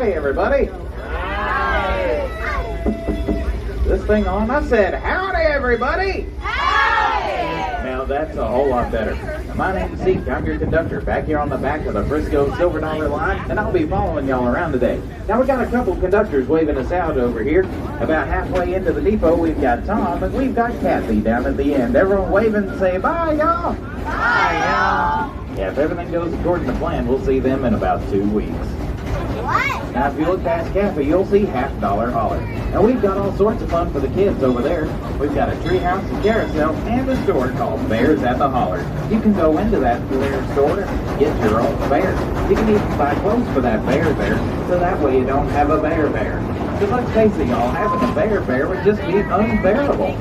howdy, everybody. This thing on? I said, howdy, everybody. Now that's a whole lot better. Now, my name's Zeke. I'm your conductor back here on the back of the Frisco Silver Dollar line, and I'll be following y'all around today. Now we got a couple conductors waving us out over here. About halfway into the depot, we've got Tom, and we've got Kathy down at the end. Everyone waving and say, bye, y'all. Bye, y'all. Yeah, if everything goes according to plan, we'll see them in about 2 weeks. What? Now, if you look past Kathy, you'll see $50 Holler. Now, we've got all sorts of fun for the kids over there. We've got a treehouse, a carousel, and a store called Bears at the Holler. You can go into that bear store and get your own bear. You can even buy clothes for that bear there, so that way you don't have a bear. Because let's face it, y'all, having a bear would just be unbearable.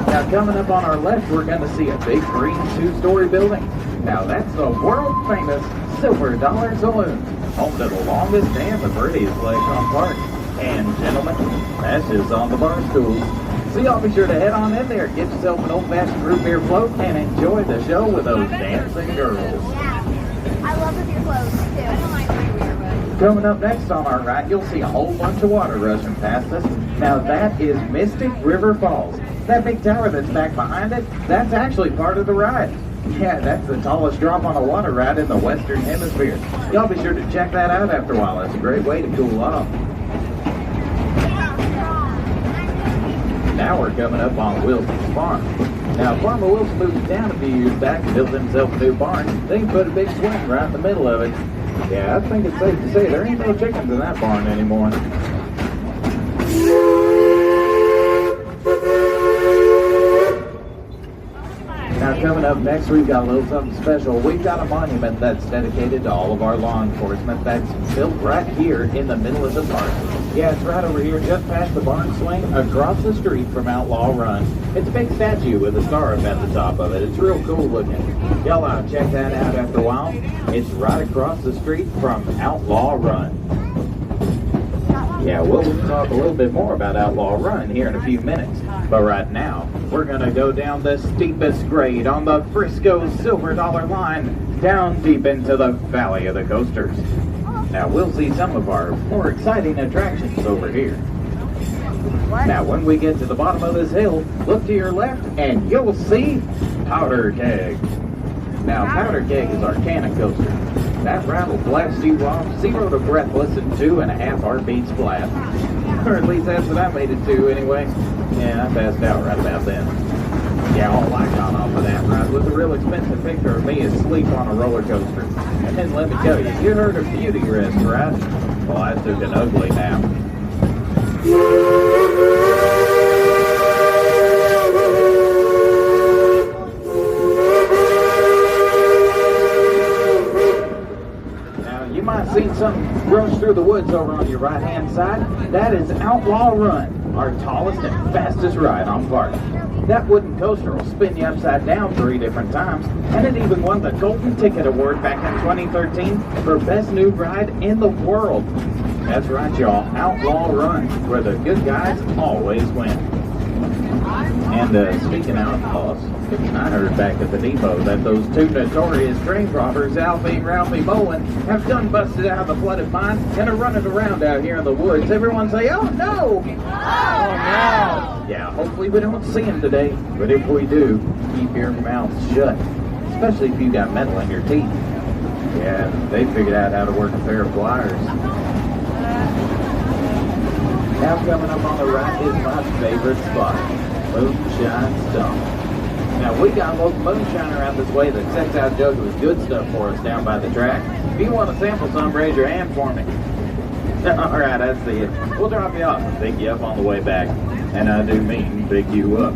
Now, coming up on our left, we're going to see a big green 2-story building. Now, that's the world-famous Silver Dollar Saloon, home to the longest and the prettiest lakefront park. And, gentlemen, that's just on the bar stools. So y'all be sure to head on in there, get yourself an old-fashioned root beer float, and enjoy the show with those dancing girls. Yeah, I love root beer floats, too. I don't like root beer, but... Coming up next on our right, you'll see a whole bunch of water rushing past us. Now, that is Mystic River Falls. That big tower that's back behind it, that's actually part of the ride. Yeah, that's the tallest drop on a water ride in the Western Hemisphere. Y'all be sure to check that out after a while. It's a great way to cool off. Now we're coming up on Wilson's Farm. Now, Farmer Wilson moved down a few years back and built himself a new barn. Then he put a big swing right in the middle of it. Yeah, I think it's safe to say there ain't no chickens in that barn anymore. Now, coming up next, we've got a little something special. We've got a monument that's dedicated to all of our law enforcement that's built right here in the middle of the park. Yeah, it's right over here, just past the barn swing, across the street from Outlaw Run. It's a big statue with a star up at the top of it. It's real cool looking. Y'all check that out after a while. It's right across the street from Outlaw Run. Yeah, we'll talk a little bit more about Outlaw Run here in a few minutes. But right now, we're going to go down the steepest grade on the Frisco Silver Dollar line, down deep into the Valley of the Coasters. Now, we'll see some of our more exciting attractions over here. Now, when we get to the bottom of this hill, look to your left and you'll see Powder Keg. Now, Powder Keg is our cannon coaster. That ride will blast you off 0 to breathless in 2.5 heartbeats flat. Or at least that's what I made it to anyway. Yeah, I passed out right about then. Yeah, all I got off of that ride was a real expensive picture of me asleep on a roller coaster. And then let me tell you, you heard of beauty rest, right? Well, I took an ugly nap. Seen something rush through the woods over on your right-hand side. That is Outlaw Run, our tallest and fastest ride on park. That wooden coaster will spin you upside down 3 different times, and it even won the Golden Ticket Award back in 2013 for Best New Ride in the World. That's right, y'all, Outlaw Run, where the good guys always win. And speaking of outlaws, I heard back at the depot that those 2 notorious train robbers, Alfie and Ralphie Bowen, have done busted out of the flooded mine and are running around out here in the woods. Everyone say, oh no! Oh no! Yeah, hopefully we don't see them today, but if we do, keep your mouth shut, especially if you got metal in your teeth. Yeah, they figured out how to work a pair of pliers. Now coming up on the right is my favorite spot. Moonshine Stump. Now, we got a local moonshiner out this way that sets out jugs with good stuff for us down by the track. If you want to sample some, raise your hand for me. All right, I see it. We'll drop you off and pick you up on the way back. And I do mean pick you up.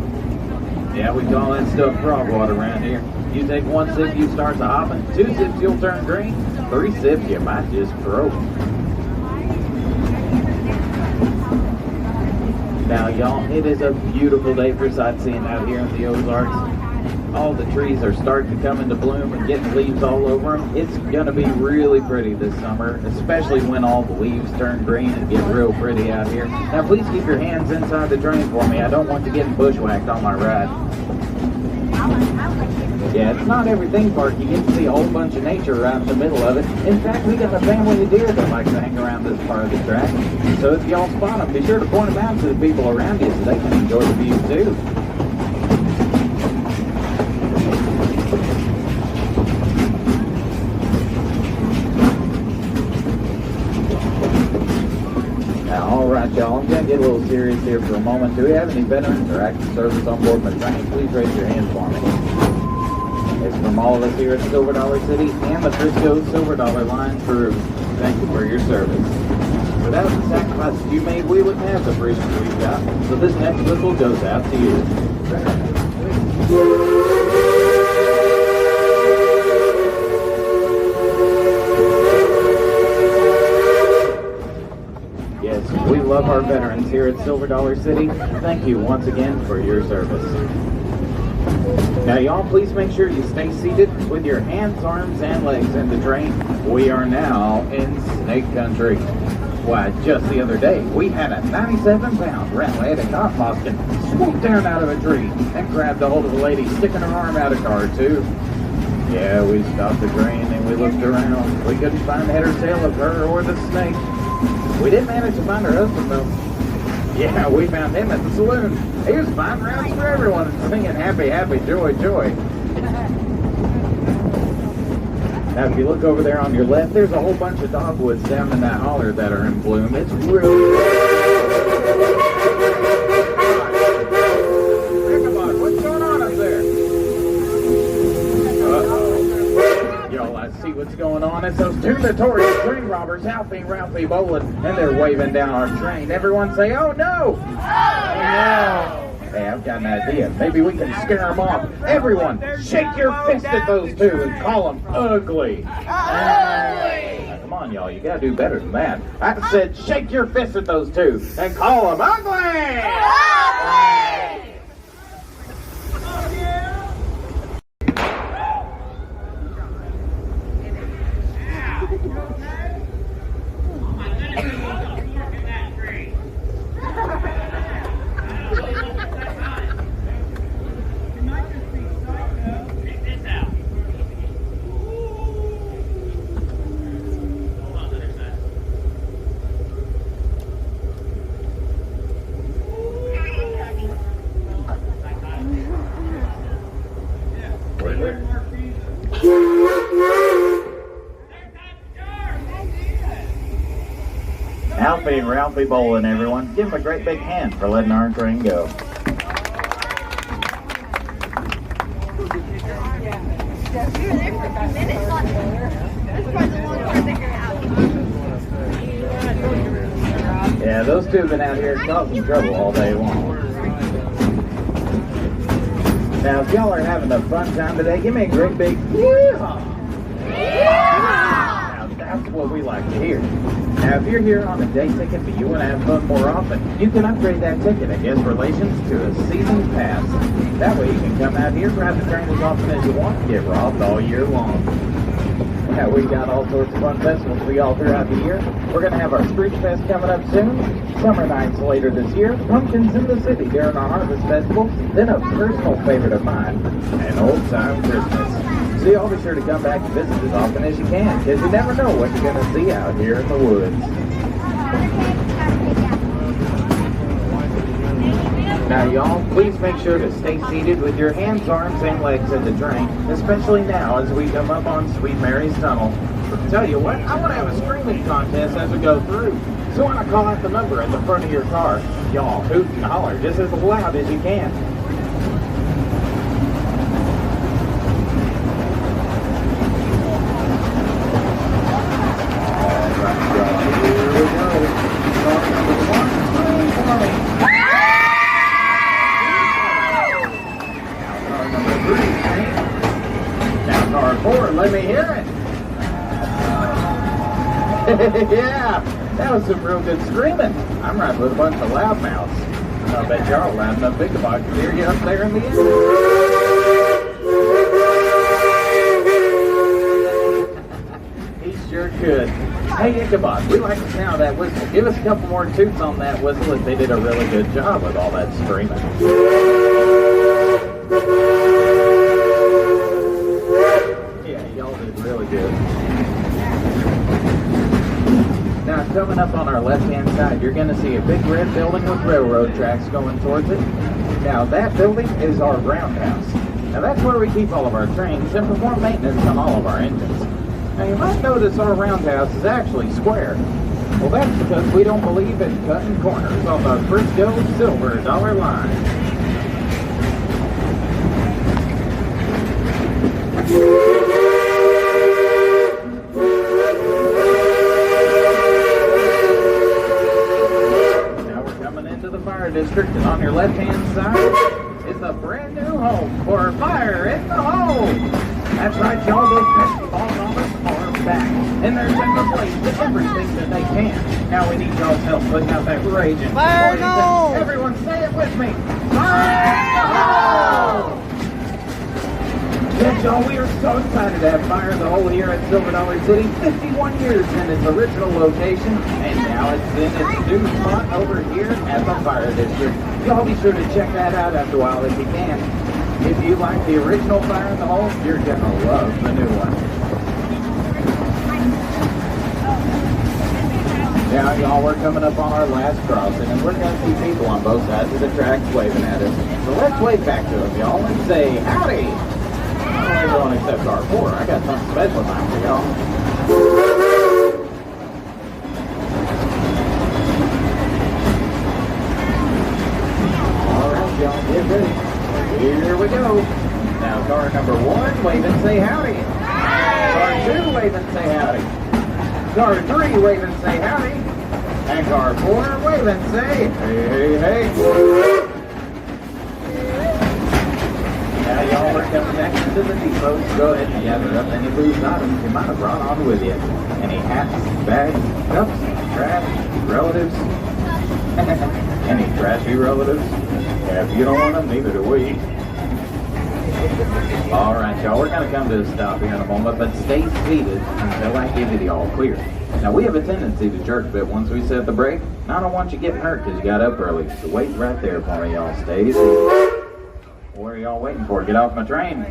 Yeah, we call that stuff frog water around here. You take 1 sip, you start to hopping. 2 sips, you'll turn green. 3 sips, you might just croak. Now, y'all, it is a beautiful day for sightseeing out here in the Ozarks. All the trees are starting to come into bloom and getting leaves all over them. It's going to be really pretty this summer, especially when all the leaves turn green and get real pretty out here. Now, please keep your hands inside the drain for me. I don't want you getting bushwhacked on my ride. Yeah, it's not every theme park you get to see a whole bunch of nature right in the middle of it. In fact, we got a family of deer that likes to hang around this part of the track. So if y'all spot them, be sure to point them out to the people around you so they can enjoy the view too. Alright y'all, I'm going to get a little serious here for a moment. Do we have any veterans or active service on board my train? Please raise your hand for me. It's from all of us here at Silver Dollar City and the Frisco Silver Dollar Line crew. Thank you for your service. Without the sacrifices you made, we wouldn't have the bridge we've got. So this next whistle goes out to you. We love our veterans here at Silver Dollar City. Thank you once again for your service. Now y'all, please make sure you stay seated with your hands, arms, and legs in the train. We are now in snake country. Why, just the other day, we had a 97-pound rat-headed cottonmoskin swoop down out of a tree and grabbed a hold of a lady sticking her arm out of car too. Yeah, we stopped the train and we looked around. We couldn't find the head or tail of her or the snake. We did manage to find her husband, though. Yeah, we found him at the saloon. He was buying rounds for everyone and singing happy, happy, joy, joy. Now, if you look over there on your left, there's a whole bunch of dogwoods down in that holler that are in bloom. It's really... Ichabod, what's going on up there? Y'all, I see what's going on. It's those two notorious train robbers, Alfie and Ralphie Bolin, and they're waving down our train. Everyone say, oh no! Oh no! Hey, I've got an idea. Maybe we can scare them off. Everyone, shake your fist at those two and call them ugly. Now, come on, y'all. You gotta do better than that. I said shake your fist at those two and call them ugly! Ugly! Alfie and Ralphie Bolin, everyone. Give them a great big hand for letting our train go. Yeah, those two have been out here causing trouble all day long. Now, if y'all are having a fun time today, give me a great big yeehaw! Now, that's what we like to hear. Now, if you're here on a day ticket but you want to have fun more often, you can upgrade that ticket at Guest Relations to a season pass. That way you can come out here, ride the train as often as you want, and get robbed all year long. Now, we've got all sorts of fun festivals for y'all throughout the year. We're going to have our Screech Fest coming up soon, Summer Nights later this year, Pumpkins in the City during our Harvest Festival, then a personal favorite of mine, an Old Time Christmas. So y'all be sure to come back and visit as often as you can, because you never know what you're going to see out here in the woods. Now y'all, please make sure to stay seated with your hands, arms, and legs in the train, especially now as we come up on Sweet Mary's Tunnel. Tell you what, I want to have a screaming contest as we go through. So when I call out the number at the front of your car, y'all hoot and holler just as loud as you can. Let me hear it. Yeah, that was some real good screaming. I'm riding with a bunch of loudmouths. I bet y'all loud enough Ichabod could hear you up there in the air. He sure could. Hey Ichabod, we like the sound of that whistle. Give us a couple more toots on that whistle if they did a really good job with all that screaming. good. Now, coming up on our left-hand side, you're going to see a big red building with railroad tracks going towards it. Now, that building is our roundhouse. Now, that's where we keep all of our trains and perform maintenance on all of our engines. Now, you might notice our roundhouse is actually square. Well, that's because we don't believe in cutting corners on the Frisco Silver Dollar line. District, and on your left-hand side is the brand new home for Fire in the Home. That's right, y'all. Those pesky balls on us are back, and they're setting the place to everything that they can. Now we need y'all's help putting out that raging Fire in the Home! Everyone say it with me. Fire in the Home! Yes, y'all, we are so excited to have Fire in the Hole here at Silver Dollar City. 51 years in its original location, and now it's in its new spot over here at the Fire District. Y'all be sure to check that out after a while if you can. If you like the original Fire in the Hole, you're gonna love the new one. Now, y'all, we're coming up on our last crossing, and we're gonna see people on both sides of the tracks waving at us. So let's wave back to them, y'all, and say howdy. Everyone except car 4. I got something special now for y'all. Alright, y'all, get ready. Here we go. Now, car number 1, wave and say howdy. Car 2, wave and say howdy. Car 3, wave and say howdy. And car 4, wave and say hey, hey. Now, y'all are coming back into the depot. Go ahead and gather up any loose items you might have brought on with you. Any hats, bags, cups, trash, relatives. Any trashy relatives? Yeah, if you don't want them, neither do we. All right, y'all, we're going to come to a stop here in a moment, but stay seated until I give you the all clear. Now, we have a tendency to jerk a bit once we set the brake. I don't want you getting hurt because you got up early. So wait right there for me, y'all. Stay seated. What are y'all waiting for? Get off my train.